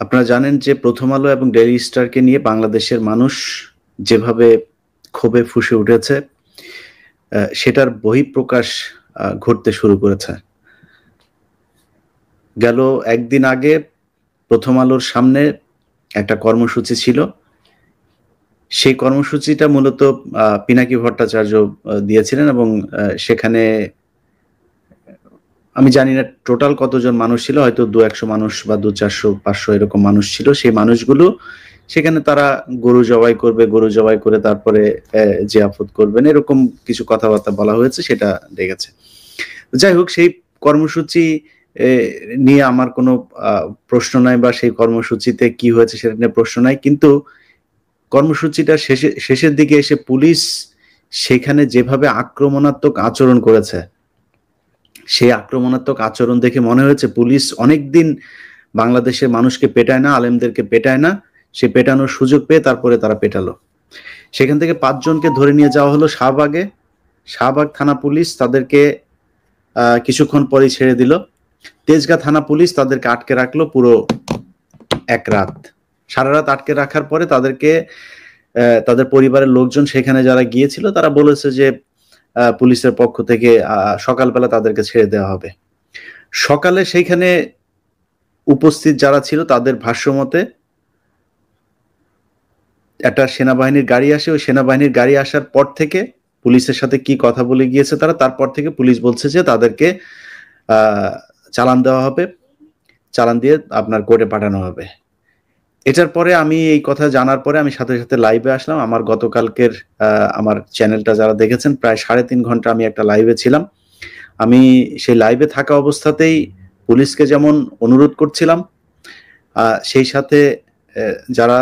আপনারা জানেন যে প্রথম আলো এবং ডেইলি স্টারকে নিয়ে বাংলাদেশের মানুষ যেভাবে ক্ষোভে ফুঁসে উঠেছে, সেটার বহিঃপ্রকাশ ঘটতে শুরু করেছে। গেল একদিন আগে প্রথম আলোর সামনে একটা কর্মসূচি ছিল। সেই কর্মসূচিটা মূলত পিনাকি ভট্টাচার্য দিয়েছিলেন এবং সেখানে আমি জানি না টোটাল কতজন মানুষ ছিল, হয়তো 200-100 মানুষ বা 200-400-500 এরকম মানুষ ছিল। সেই মানুষগুলো সেখানে তারা গরু জবাই করবে, গরু জবাই করে তারপরে জিয়াফত করবেন, এরকম কিছু কথাবার্তা বলা হয়েছে, সেটা দেখেছে। যাই হোক, সেই কর্মসূচি নিয়ে আমার কোনো প্রশ্ন নাই, বা সেই কর্মসূচিতে কি হয়েছে সেটা নিয়ে প্রশ্ন নাই, কিন্তু কর্মসূচিটা শেষের দিকে এসে পুলিশ সেখানে যেভাবে আক্রমণাত্মক আচরণ করেছে, সেই আক্রমণাত্মক আচরণ দেখে মনে হয়েছে পুলিশ অনেকদিন বাংলাদেশের মানুষকে পেটায় না, আলেমদেরকে পেটায় না, সে পেটানোর সুযোগ পেয়ে তারপরে তারা পেটালো। সেখান থেকে 5 জনকে ধরে নিয়ে যাওয়া হলো শাহবাগে। শাহবাগ থানা পুলিশ তাদেরকে কিছুক্ষণ পরে ছেড়ে দিল। তেজগাঁ থানা পুলিশ তাদেরকে আটকে রাখলো পুরো এক রাত, সারা রাত আটকে রাখার পরে তাদেরকে তাদের পরিবারের লোকজন সেখানে যারা গিয়েছিল তারা বলেছে যে পুলিশের পক্ষ থেকে সকালবেলা তাদেরকে ছেড়ে দেওয়া হবে। সকালে সেইখানে উপস্থিত যারা ছিল তাদের ভাষ্য মতে একটা সেনাবাহিনীর গাড়ি আসে, ওই সেনাবাহিনীর গাড়ি আসার পর থেকে পুলিশের সাথে কি কথা বলে গিয়েছে তারা, তারপর থেকে পুলিশ বলছে যে তাদেরকে চালান দেওয়া হবে, চালান দিয়ে আপনার কোর্টে পাঠানো হবে। এটার পরে আমি এই কথা জানার পরে আমি সাথে সাথে লাইভে আসলাম। আমার গতকালকের আমার চ্যানেলটা যারা দেখেছেন, প্রায় 3.5 ঘন্টা আমি একটা লাইভে ছিলাম। আমি সেই লাইভে থাকা অবস্থাতেই পুলিশকে যেমন অনুরোধ করছিলাম, সেই সাথে যারা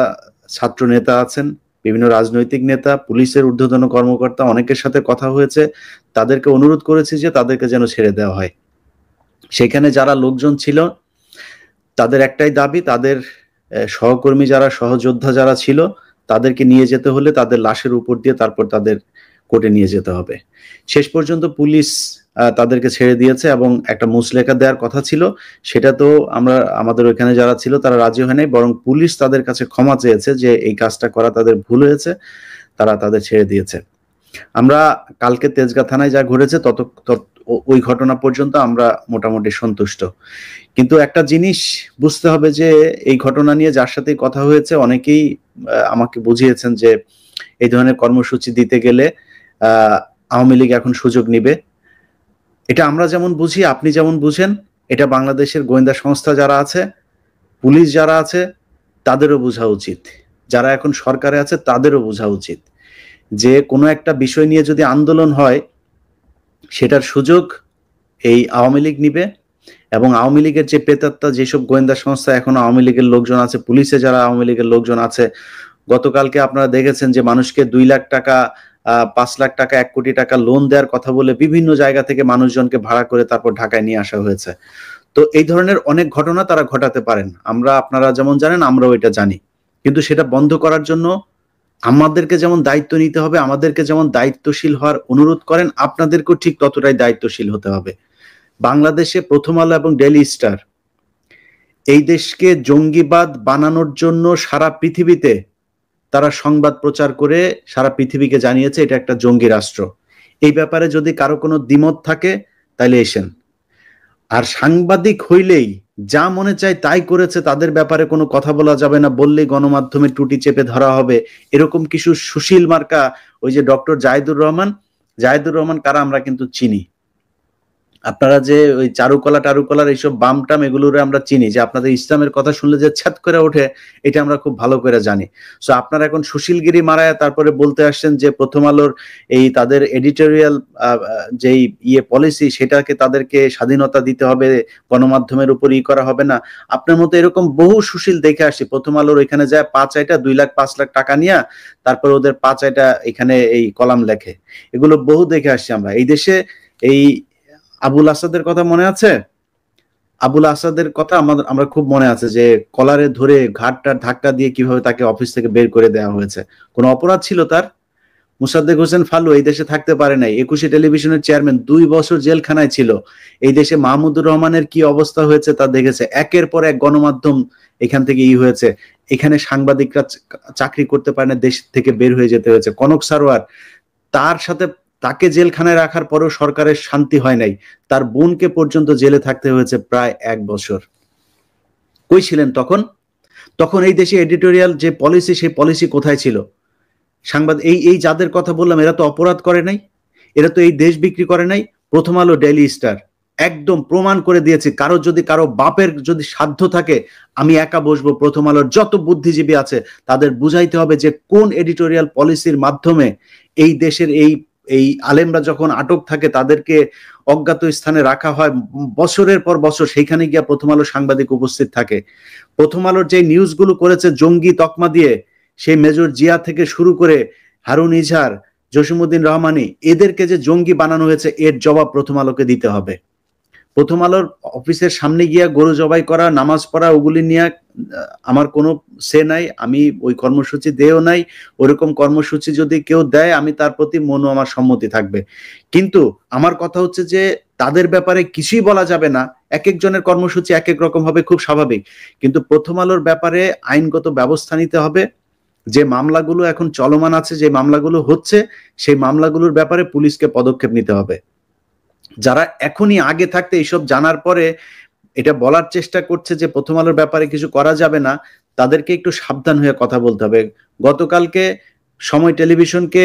ছাত্র নেতা আছেন, বিভিন্ন রাজনৈতিক নেতা, পুলিশের ঊর্ধ্বতন কর্মকর্তা, অনেকের সাথে কথা হয়েছে, তাদেরকে অনুরোধ করেছি যে তাদেরকে যেন ছেড়ে দেওয়া হয়। সেখানে যারা লোকজন ছিল তাদের একটাই দাবি, তাদের সহকর্মী যারা, সহযোদ্ধা যারা ছিল, তাদেরকে নিয়ে যেতে হলে তাদের লাশের উপর দিয়ে তারপর তাদের কোর্টে নিয়ে যেতে হবে। শেষ পর্যন্ত পুলিশ তাদেরকে ছেড়ে দিয়েছে এবং একটা মুচলেখা দেওয়ার কথা ছিল, সেটা তো আমাদের ওইখানে যারা ছিল তারা রাজি হয় নাই, বরং পুলিশ তাদের কাছে ক্ষমা চেয়েছে যে এই কাজটা করা তাদের ভুল হয়েছে, তারা তাদের ছেড়ে দিয়েছে। আমরা কালকে তেজগাঁ থানায় যা ঘটেছে ওই ঘটনা পর্যন্ত আমরা মোটামুটি সন্তুষ্ট। কিন্তু একটা জিনিস বুঝতে হবে যে এই ঘটনা নিয়ে যার সাথে কথা হয়েছে অনেকেই আমাকে বুঝিয়েছেন যে এই ধরনের কর্মসূচি দিতে গেলে আওয়ামী লীগ এখন সুযোগ নিবে। এটা আমরা যেমন বুঝি, আপনি যেমন বুঝেন, এটা বাংলাদেশের গোয়েন্দা সংস্থা যারা আছে, পুলিশ যারা আছে, তাদেরও বোঝা উচিত। যারা এখন সরকারে আছে তাদেরও বোঝা উচিত যে কোনো একটা বিষয় নিয়ে যদি আন্দোলন হয়, সেটার সুযোগ এই আওয়ামী লীগ নিবে। এবং আওয়ামী লীগের যে প্রেতাত্মা, যেসব গোয়েন্দা সংস্থা এখন আওয়ামী লীগের লোকজন আছে, পুলিশে যারা আওয়ামী লীগের লোকজন আছে, গতকালকে আপনারা দেখেছেন যে মানুষকে 2 লাখ টাকা, 5 লাখ টাকা, 1 কোটি টাকা লোন দেওয়ার কথা বলে বিভিন্ন জায়গা থেকে মানুষজনকে ভাড়া করে তারপর ঢাকায় নিয়ে আসা হয়েছে। তো এই ধরনের অনেক ঘটনা তারা ঘটাতে পারেন, আপনারা যেমন জানেন আমরাও এটা জানি। কিন্তু সেটা বন্ধ করার জন্য আমাদেরকে যেমন দায়িত্ব নিতে হবে, আমাদেরকে যেমন দায়িত্বশীল হওয়ার অনুরোধ করেন, আপনাদেরকেও ঠিক ততটাই দায়িত্বশীল হতে হবে। বাংলাদেশে প্রথম আলো এবং ডেইলি স্টার এই দেশকে জঙ্গিবাদ বানানোর জন্য সারা পৃথিবীতে তারা সংবাদ প্রচার করে সারা পৃথিবীকে জানিয়েছে এটা একটা জঙ্গি রাষ্ট্র। এই ব্যাপারে যদি কারো কোনো দ্বিমত থাকে তাহলে এসেন। আর সাংবাদিক হইলেই যা মনে চায় তাই করেছে, তাদের ব্যাপারে কোনো কথা বলা যাবে না, বললেই গণমাধ্যমে টুটি চেপে ধরা হবে, এরকম কিছু সুশীল মার্কা, ওই যে ডক্টর জাহিদুর রহমান কারা আমরা কিন্তু চিনি। আপনারা যে ওই চারুকলার এইসব বামটাম এগুলোর আমরা চিনি, যে আপনাদের ইসলামের কথা শুনলে যে ছ্যাত করে ওঠে, এটা আমরা খুব ভালো করে জানি। সো আপনারা এখন সুশীলগিরি মারায় তারপরে বলতে আসছেন যে প্রথম আলোর এই তাদের এডিটোরিয়াল যেই পলিসি, সেটাকে তাদেরকে স্বাধীনতা দিতে হবে, গণমাধ্যমের উপর করা হবে না। আপনার মতো এরকম বহু সুশীল দেখে আসি প্রথম আলোর এখানে যায় 2 লাখ 5 লাখ টাকা নিয়ে তারপর ওদের 5 এখানে এই কলাম লেখে, এগুলো বহু দেখে আসছি আমরা। এই দেশে এই আবুল আসাদের কথা মনে আছে? আবুল আসাদের কথা আমরা খুব মনে আছে, যে কলারে ধরে ঘাটটা ধাক্কা দিয়ে কিভাবে তাকে অফিস থেকে বের করে দেওয়া হয়েছে। কোন অপরাধ ছিল তার? মোসাদ্দেক হোসেন ফালু এই দেশে থাকতে পারে নাই, 21 টেলিভিশনের চেয়ারম্যান, 2 বছর জেলখানায় ছিল। এই দেশে মাহমুদুর রহমানের কি অবস্থা হয়েছে তা দেখেছে। একের পর এক গণমাধ্যম এখান থেকে হয়েছে, এখানে সাংবাদিকরা চাকরি করতে পারে না, দেশ থেকে বের হয়ে যেতে হয়েছে। কনক সারোয়ার, তার সাথে তাকে জেলখানায় রাখার পরেও সরকারের শান্তি হয় নাই, তার বোনকে পর্যন্ত জেলে থাকতে হয়েছে প্রায় 1 বছর। কই ছিলেন তখন? তখন এই দেশে এডিটোরিয়াল যে পলিসি, সেই পলিসি কোথায় ছিল? সাংবাদিক এই যাদের কথা বললাম, এরা তো অপরাধ করে নাই, এরা তো এই দেশ বিক্রি করে নাই। প্রথম আলো, ডেইলি স্টার একদম প্রমাণ করে দিয়েছে, কারো বাপের যদি সাধ্য থাকে, আমি একা বসবো, প্রথম আলোর যত বুদ্ধিজীবী আছে তাদের বুঝাইতে হবে যে কোন এডিটোরিয়াল পলিসির মাধ্যমে এই দেশের এই আলেমরা যখন আটক থাকে তাদেরকে অজ্ঞাত স্থানে রাখা হয় বছরের পর বছর, সেইখানে গিয়া প্রথম আলো সাংবাদিক উপস্থিত থাকে। প্রথম আলোর যে নিউজগুলো করেছে জঙ্গি তকমা দিয়ে, সেই মেজর জিয়া থেকে শুরু করে হারুন ইজহার, জসিমউদ্দিন রহমানি, এদেরকে যে জঙ্গি বানানো হয়েছে, এর জবাব প্রথম আলোকে দিতে হবে। প্রথম আলোর অফিসের সামনে গিয়া গরু জবাই করা, নামাজ পড়া, ওগুলি নিয়ে আমার কোনো সে নাই, আমি ওই কর্মসূচি দেও নাই। ওরকম কর্মসূচি যদি কেউ দেয়, আমি তার প্রতি আমার সম্মতি থাকবে। কিন্তু আমার কথা হচ্ছে যে তাদের ব্যাপারে কিছুই বলা যাবে না, এক একজনের কর্মসূচি এক এক রকম হবে, খুব স্বাভাবিক। কিন্তু প্রথম আলোর ব্যাপারে আইনগত ব্যবস্থা নিতে হবে। যে মামলাগুলো এখন চলমান আছে, যে মামলাগুলো হচ্ছে, সেই মামলাগুলোর ব্যাপারে পুলিশকে পদক্ষেপ নিতে হবে। যারা এখনই আগে থাকতে এইসব জানার পরে এটা বলার চেষ্টা করছে যে প্রথম আলোর ব্যাপারে কিছু করা যাবে না, তাদেরকে একটু সাবধান হয়ে কথা বলতে হবে। গতকালকে সময় টেলিভিশনকে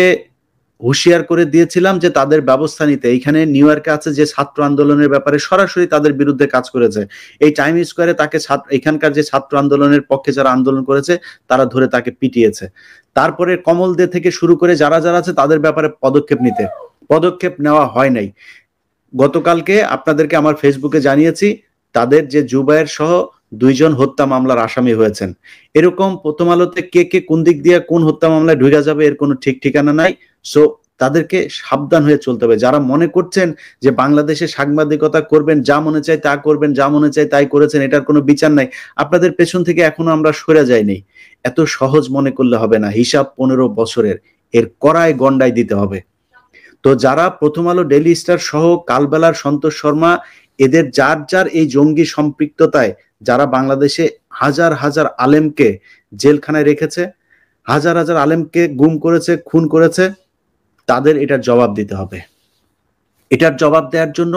হুঁশিয়ার করে দিয়েছিলাম যে তাদের ব্যবস্থা নিতে। এইখানে নিউ ইয়র্কে আছে যে ছাত্র আন্দোলনের ব্যাপারে সরাসরি তাদের বিরুদ্ধে কাজ করেছে, এই টাইম স্কোয়ারে তাকে এখানকার যে ছাত্র আন্দোলনের পক্ষে যারা আন্দোলন করেছে তারা ধরে তাকে পিটিয়েছে। তারপরে কমল দে থেকে শুরু করে যারা যারা আছে তাদের ব্যাপারে পদক্ষেপ নেওয়া হয় নাই। গতকালকে আপনাদেরকে আমার ফেসবুকে জানিয়েছি, তাদের যে জুবায়ের সহ 2 জন হত্যা মামলার আসামি হয়েছেন। এরকম প্রথম আলোতে কে কোন দিক দিয়ে কোন হত্যা মামলায় ঢুকে যাবে এর কোনো ঠিক ঠিকানা নাই। সো তাদেরকে সাবধান হয়ে চলতে হবে। যারা মনে করছেন যে বাংলাদেশে সাংবাদিকতা করবেন, যা মনে চায় তা করবেন, যা মনে চায় তাই করেছেন, এটার কোনো বিচার নাই, আপনাদের পেছন থেকে এখনো আমরা সরে যাইনি। এত সহজ মনে করলে হবে না, হিসাব 15 বছরের, এর কড়ায় গন্ডায় দিতে হবে। তো যারা প্রথম আলো, ডেইলি স্টার সহ কালবেলার, সন্তোষ শর্মা, এদের যার এই জঙ্গি সম্পৃক্ততায় যারা বাংলাদেশে হাজার হাজার আলেমকে জেলখানায় রেখেছে, হাজার হাজার আলেমকে গুম করেছে, খুন করেছে, তাদের এটার জবাব দিতে হবে। এটার জবাব দেওয়ার জন্য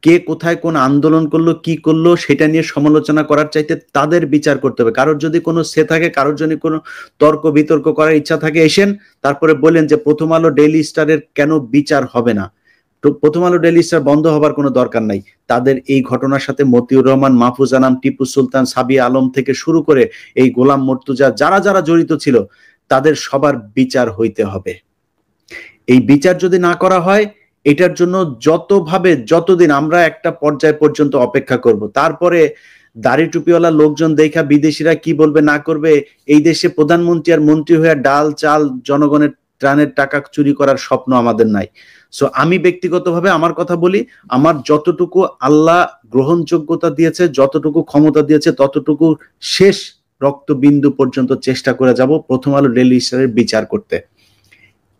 কে কোথায় কোন আন্দোলন করলো, কি করলো, সেটা নিয়ে সমালোচনা করার চাইতে তাদের বিচার করতে হবে। কারোর যদি কোনো সে থাকে, কারোর যদি কোনো তর্ক বিতর্ক করার ইচ্ছা থাকে, এসেন, তারপরে বলেন যে প্রথম আলো, ডেইলি স্টারের কেন বিচার হবে না। তো প্রথম আলো, ডেইলি স্টার বন্ধ হবার কোনো দরকার নাই। তাদের এই ঘটনার সাথে মতিউর রহমান, মাহফুজ আনাম, টিপু সুলতান, সাবিয়া আলম থেকে শুরু করে এই গোলাম মর্তুজা, যারা যারা জড়িত ছিল, তাদের সবার বিচার হইতে হবে। এই বিচার যদি না করা হয়, এটার জন্য যতদিন আমরা একটা পর্যায় পর্যন্ত অপেক্ষা করব, তারপরে দাড়ি টুপিওয়ালা লোকজন দেখা বিদেশিরা কি বলবে না করবে, এই দেশে প্রধানমন্ত্রী আর মন্ত্রী হয়ে ডাল চাল জনগণের ত্রাণের টাকা চুরি করার স্বপ্ন আমাদের নাই। সো আমি ব্যক্তিগতভাবে আমার কথা বলি, আমার যতটুকু আল্লাহ গ্রহণযোগ্যতা দিয়েছে, যতটুকু ক্ষমতা দিয়েছে, ততটুকু শেষ রক্তবিন্দু পর্যন্ত চেষ্টা করে যাব প্রথম আলো, ডেইলি স্টারের বিচার করতে।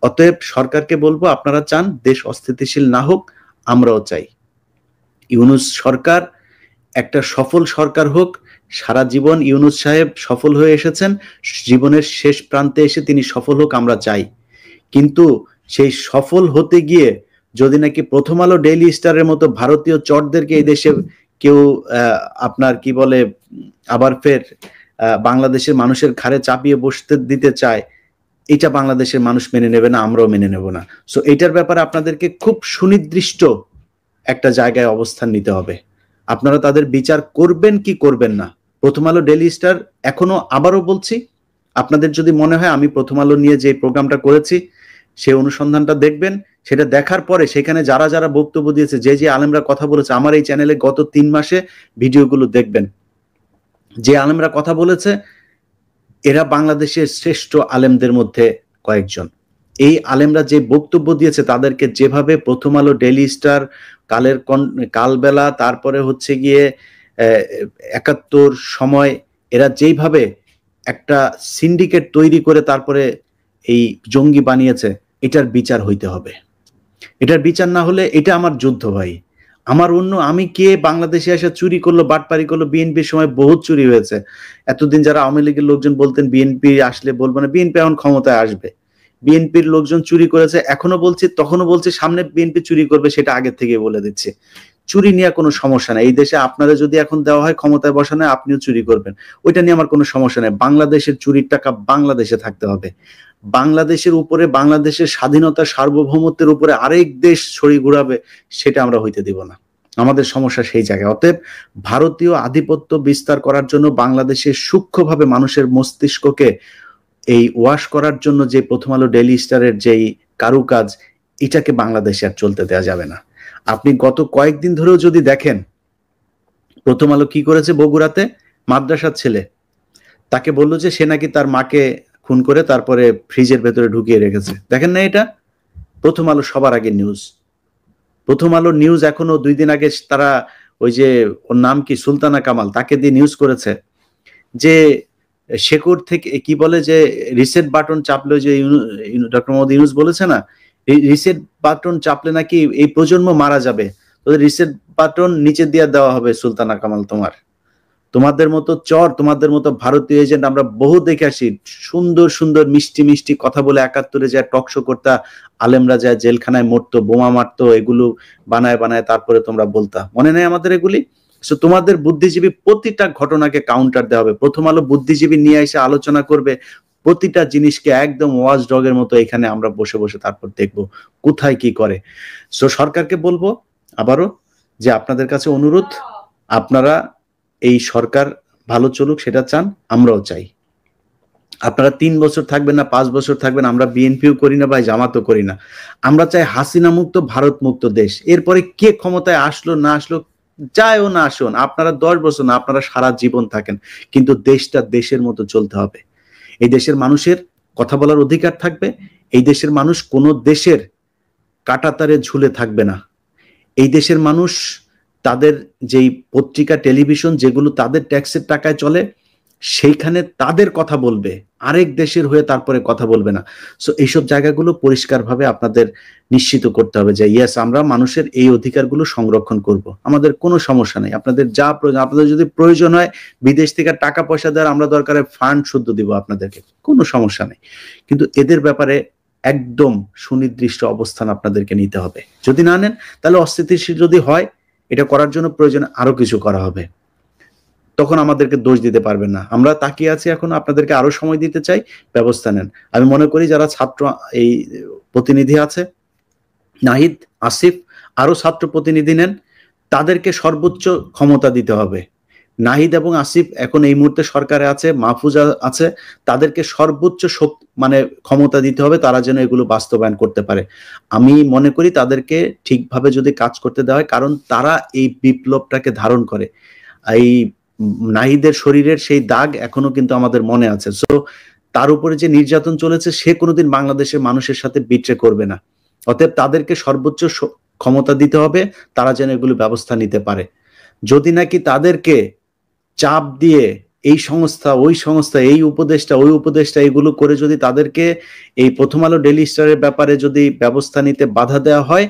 অতএব সরকারকে বলবো, আপনারা চান দেশ অস্থিতিশীল না হোক, আমরাও চাই ইউনূস সরকার একটা সফল সরকার হোক। সারা জীবন ইউনূস সাহেব সফল হয়ে এসেছেন, জীবনের শেষ প্রান্তে এসে তিনি সফল হোক আমরা চাই। কিন্তু সেই সফল হতে গিয়ে যদি নাকি প্রথম আলো, ডেইলি স্টারের মতো ভারতীয় চটদেরকে এই দেশে কেউ আপনার কি বলে আবার ফের বাংলাদেশের মানুষের ঘাড়ে চাপিয়ে বসতে দিতে চায়, এটা বাংলাদেশের মানুষ মেনে নেবে না, আমরাও মেনে নেব না। সো এটার ব্যাপারে আপনাদেরকে খুব সুনির্দিষ্ট একটা জায়গায় অবস্থান নিতে হবে। আপনারা তাদের বিচার করবেন কি করবেন না। প্রথম আলো, ডেইলি স্টার, এখনো আবারও বলছি, আপনাদের যদি মনে হয় আমি প্রথম আলো নিয়ে যে প্রোগ্রামটা করেছি সেই অনুসন্ধানটা দেখবেন, সেটা দেখার পরে সেখানে যারা যারা বক্তব্য দিয়েছে, যে আলেমরা কথা বলেছে, আমার এই চ্যানেলে গত 3 মাসে ভিডিওগুলো দেখবেন। যে আলেমরা কথা বলেছে এরা বাংলাদেশের শ্রেষ্ঠ আলেমদের মধ্যে কয়েকজন। এই আলেমরা যে বক্তব্য দিয়েছে, তাদেরকে যেভাবে প্রথম আলো, ডেইলি স্টার, কালবেলা, তারপরে হচ্ছে গিয়ে ৭১ সময়, এরা যেইভাবে একটা সিন্ডিকেট তৈরি করে তারপরে এই জঙ্গি বানিয়েছে, এটার বিচার হইতে হবে। এটার বিচার না হলে এটা আমার যুদ্ধ ভাই, আমি কে বাংলাদেশে এসে চুরি করলো, বাটপারি করলো? বিএনপির সময় বহুত চুরি হয়েছে। এতদিন যারা আওয়ামী লীগের লোকজন বলতেন বিএনপি আসলে বলবো না, বিএনপি এখন ক্ষমতায় আসবে, বিএনপির লোকজন চুরি করেছে, এখনো বলছি, তখনও বলছি, সামনে বিএনপি চুরি করবে, সেটা আগের থেকে বলে দিচ্ছে। চুরি নিয়ে কোনো সমস্যা নাই, এই দেশে আপনারা যদি এখন দেওয়া হয় ক্ষমতায় বসানো, আপনিও চুরি করবেন, ওইটা নিয়ে আমার কোনো সমস্যা নেই। বাংলাদেশের চুরির টাকা বাংলাদেশে থাকতে হবে। বাংলাদেশের উপরে, বাংলাদেশের স্বাধীনতা সার্বভৌমত্বের উপরে আরেক দেশ ছড়ি ঘুরাবে, সেটা আমরা হইতে দিব না। আমাদের সমস্যা সেই জায়গায়। অতএব ভারতীয় আধিপত্য বিস্তার করার জন্য বাংলাদেশের সূক্ষ্মভাবে মানুষের মস্তিষ্ককে এই ওয়াশ করার জন্য যে প্রথম আলো ডেইলি স্টারের যেই কারুকাজ, এটাকে বাংলাদেশে আর চলতে দেওয়া যাবে না। আপনি গত কয়েকদিন ধরেও যদি দেখেন, প্রথম আলো কি করেছে, বগুড়াতে মাদ্রাসার ছেলে, তাকে বললো যে সে নাকি তার মাকে খুন করে তারপরে ফ্রিজের ভেতরে ঢুকিয়ে রেখেছে। দেখেন না এটা? প্রথম আলো সবার আগে নিউজ। প্রথম আলো নিউজ এখনো 2 দিন আগে তারা ওই যে ওর নাম কি, সুলতানা কামাল, তাকে দিয়ে নিউজ করেছে যে শেকর থেকে কি বলে যে রিসেট বাটন চাপলে, যে ডক্টর মোহাম্মদ ইউনূস বলেছে না, রিসেট বাটন চাপলে নাকি এই প্রজন্ম মারা যাবে, তোদের রিসেট বাটন নিচে দিয়ে দেওয়া হবে। সুলতানা কামাল, তোমাদের মতো চর, তোমাদের মতো ভারতীয় এজেন্ট আমরা বহু দেখে আসি, সুন্দর সুন্দর মিষ্টি মিষ্টি কথা বলে 71-এ যায় টকশো করতা, আলেমরা যায় জেলখানায় মরতো, বোমা মারতো, এগুলো বানায় বানায় তারপরে তোমরা বলতা, মনে নেই আমাদের এগুলি? সো তোমাদের বুদ্ধিজীবী প্রতিটা ঘটনাকে কাউন্টার দেওয়া হবে। প্রথম আলো বুদ্ধিজীবী নিয়ে এসে আলোচনা করবে প্রতিটা জিনিসকে একদম ওয়াচ ডগের মতো, এখানে আমরা বসে বসে তারপর দেখবো কোথায় কি করে। সো সরকারকে বলবো আবারও যে আপনাদের কাছে অনুরোধ, আপনারা এই সরকার ভালো চলুক, সেটা চান, আমরাও চাই। আপনারা 3 বছর থাকবেন না 5 বছর থাকবেন, আমরা বিএনপিও করি না ভাই, জামাতও করি না। আমরা চাই হাসিনা মুক্ত, ভারত মুক্ত দেশ। এরপরে কে ক্ষমতায় আসলো না আসলো, যায়ও না আসুন, আপনারা 10 বছর না, আপনারা সারা জীবন থাকেন, কিন্তু দেশটা দেশের মতো চলতে হবে। এই দেশের মানুষের কথা বলার অধিকার থাকবে। এই দেশের মানুষ কোন দেশের কাঁটাতারে ঝুলে থাকবে না। এই দেশের মানুষ তাদের যেই পত্রিকা, টেলিভিশন, যেগুলো তাদের ট্যাক্সের টাকায় চলে, সেইখানে তাদের কথা বলবে, আরেক দেশের হয়ে তারপরে কথা বলবে না। সো এইসব জায়গাগুলো পরিষ্কারভাবে আপনাদের নিশ্চিত করতে হবে যে ইয়েস, আমরা মানুষের এই অধিকারগুলো সংরক্ষণ করব, আমাদের কোনো সমস্যা নেই। আপনাদের যা প্রয়োজন, আপনাদের যদি প্রয়োজন হয় বিদেশ থেকে টাকা পয়সা দেওয়ার, আমরা দরকারে ফান্ড শুদ্ধ দিব আপনাদেরকে, কোনো সমস্যা নেই। কিন্তু এদের ব্যাপারে একদম সুনির্দিষ্ট অবস্থান আপনাদেরকে নিতে হবে। যদি না নেন, তাহলে অস্থিতিশীল যদি হয়, এটা করার জন্য প্রয়োজন আরো কিছু করা হবে, তখন আমাদেরকে দোষ দিতে পারবেন না। আমরা তাকিয়ে আছি, এখন আপনাদেরকে আরো সময় দিতে চাই, ব্যবস্থা নেন। আমি মনে করি যারা ছাত্র এই প্রতিনিধি আছে, নাহিদ, আসিফ, আরো ছাত্র প্রতিনিধি নেন, তাদেরকে সর্বোচ্চ ক্ষমতা দিতে হবে। নাহিদ এবং আসিফ এখন এই মুহূর্তে সরকারে আছে, মাহফুজা আছে, তাদেরকে সর্বোচ্চ মানে ক্ষমতা দিতে হবে, তারা যেন এগুলো বাস্তবায়ন করতে পারে। আমি মনে করি তাদেরকে ঠিকভাবে যদি কাজ করতে দেওয়া হয়, কারণ তারা এই বিপ্লবটাকে ধারণ করে। এই নাহিদের শরীরের সেই দাগ এখনো কিন্তু আমাদের মনে আছে। সো তার উপরে যে নির্যাতন চলেছে, সে কোনোদিন বাংলাদেশের মানুষের সাথে বিট্রে করবে না। অতএব তাদেরকে সর্বোচ্চ ক্ষমতা দিতে হবে, তারা যেন এগুলো ব্যবস্থা নিতে পারে। যদি নাকি তাদেরকে চাপ দিয়ে এই সংস্থা ওই সংস্থা, এই উপদেষ্টা ওই উপদেষ্টা, এগুলো করে যদি তাদেরকে এই প্রথম আলো ডেইলি স্টারের ব্যাপারে যদি ব্যবস্থা নিতে বাধা দেওয়া হয়,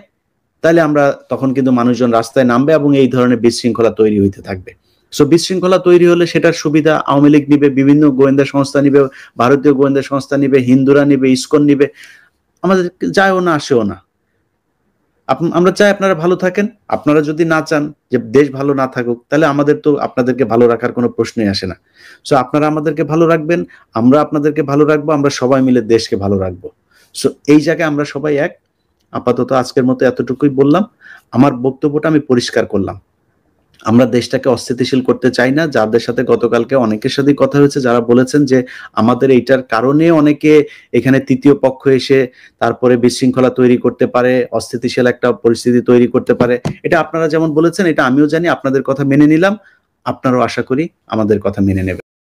তাহলে আমরা তখন কিন্তু মানুষজন রাস্তায় নামবে এবং এই ধরনের বিশৃঙ্খলা তৈরি হইতে থাকবে। সো বিশৃঙ্খলা তৈরি হলে সেটার সুবিধা আওয়ামী লীগ নিবে, বিভিন্ন গোয়েন্দা সংস্থা নিবে, ভারতীয় গোয়েন্দা সংস্থা নিবে, হিন্দুরা নিবে, ইসকন নিবে, আমাদের যায়ও না আসেও না। আমরা চাই আপনারা ভালো থাকেন। আপনারা যদি না চান যে দেশ ভালো না থাকুক, তাহলে আমাদের তো আপনাদেরকে ভালো রাখার কোনো প্রশ্নই আসে না। সো আপনারা আমাদেরকে ভালো রাখবেন, আমরা আপনাদেরকে ভালো রাখবো, আমরা সবাই মিলে দেশকে ভালো রাখবো। সো এই জায়গায় আমরা সবাই এক। আপাতত আজকের মতো এতটুকুই বললাম, আমার বক্তব্যটা আমি পরিষ্কার করলাম। আমরা দেশটাকে অস্থিতিশীল করতে চাই না। যাদের সাথে গতকালকে অনেকের সাথে কথা হয়েছে, যারা বলেছেন যে আমাদের এইটার কারণে অনেকে এখানে তৃতীয় পক্ষ এসে তারপরে বিশৃঙ্খলা তৈরি করতে পারে, অস্থিতিশীল একটা পরিস্থিতি তৈরি করতে পারে, এটা আপনারা যেমন বলেছেন, এটা আমিও জানি, আপনাদের কথা মেনে নিলাম, আপনারাও আশা করি আমাদের কথা মেনে নেবেন।